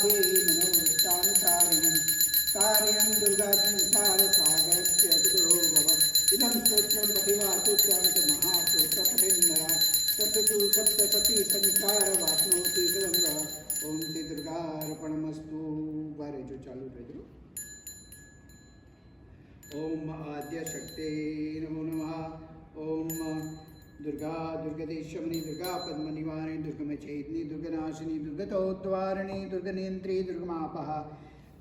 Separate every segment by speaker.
Speaker 1: हे मनोष्टानुसारिणीं कार्यं दुर्गा संसारसागरस्य कुतो भव इदं स्तोत्रं पठिवातुभ्यं च महास्तोत्रपठेन्नरा तत्तु सप्तशती संसारवाप्नोति सुरं ओम श्री दुर्गार्पणमस्तु। बारे जो चालू रहे ओम आद्य शक्ति नमो नमः। ओम दुर्गा दुर्गदेशमणि दुर्गा पद्मनिवारिणी दुर्गमचेतनी दुर्गनाशिनी दुर्गतोद्वारिणी दुर्गनियंत्री दुर्गमापः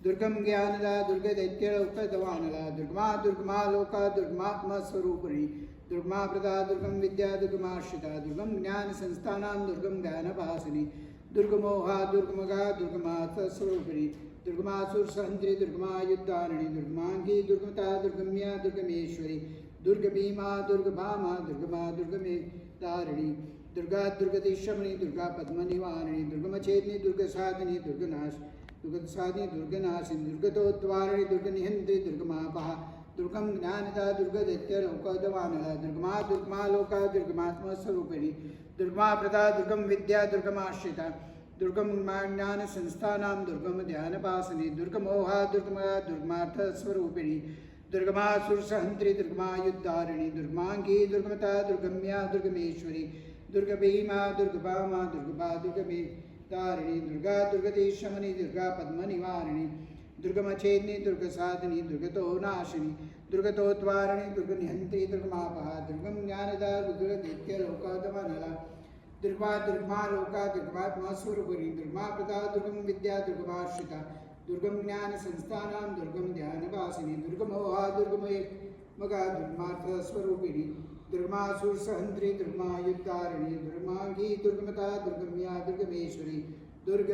Speaker 1: दुर्गम ज्ञानदा दुर्गदैत्यलोकदवानला दुर्गमा दुर्गमा लोका दुर्गमात्मा स्वरूपिणी दुर्गमा प्रदा दुर्गम विद्या दुर्गमाश्रिता दुर्गम ज्ञान संस्थानां दुर्गम ज्ञानभासिनी दुर्गमोहा दुर्गमगा दुर्गमात् स्वरूपिणी दुर्गमासुर सहंत्री दुर्गमा युद्धारिणी दुर्गमांगी दुर्गमता दुर्गम्या दुर्गमेश्वरी दुर्गभीमा दुर्गभामा दुर्गमा दुर्गमे तारिणी दुर्गा दुर्गदेशमणि दुर्गा पद्मनिवारिणी दुर्गमचेतनी दुर्गसाधिनी दुर्गनाश दुर्गसाधिनी दुर्गनाशिनी दुर्गतोद्वारिणी दुर्गनिहंत्री दुर्गमापः दुर्गम ज्ञानदा दुर्गदैत्यलोकदवानला दुर्गमा दुर्गमा लोका दुर्गमात्मस्वरूपिणी दुर्गमा प्रदा दुर्गम विद्या दुर्गमाश्रिता दुर्गम ज्ञान संस्थानां दुर्गम ध्यानपासनी दुर्गमोहा दुर्गमा दुर्गमार्थस्वरूपिणी दुर्गमासुर सहंत्री दुर्गमा युद्धारिणी दुर्गमांगी दुर्गमता दुर्गम्या दुर्गमेश्वरी दुर्गभीमा दुर्गभामा दुर्गभा दुर्गमे तारिणी दुर्गा दुर्गदेशमणि दुर्गा पद्मनिवारिणी दुर्गमचेतनी दुर्गसाधिनी दुर्गतो नाशिनी दुर्गतोद्वारिणी दुर्गनिहंत्री दुर्गमापः दुर्गम ज्ञानदा दुर्गदैत्यलोकदवानला दुर्गा दुर्गमा लोका दुर्गमात्मा स्वरूपिणी दुर्गमा प्रदा दुर्गम विद्या दुर्गमाश्रिता दुर्गम ज्ञान संस्थानां दुर्गम ध्यानवासिनी दुर्गमोहा दुर्गमे मगा दुर्गमार्थ स्वरूपिणी दुर्गमासुर सहंत्री दुर्गमा युद्धारिणी दुर्गमांगी दुर्गमता दुर्गम्या दुर्गमेश्वरी दुर्ग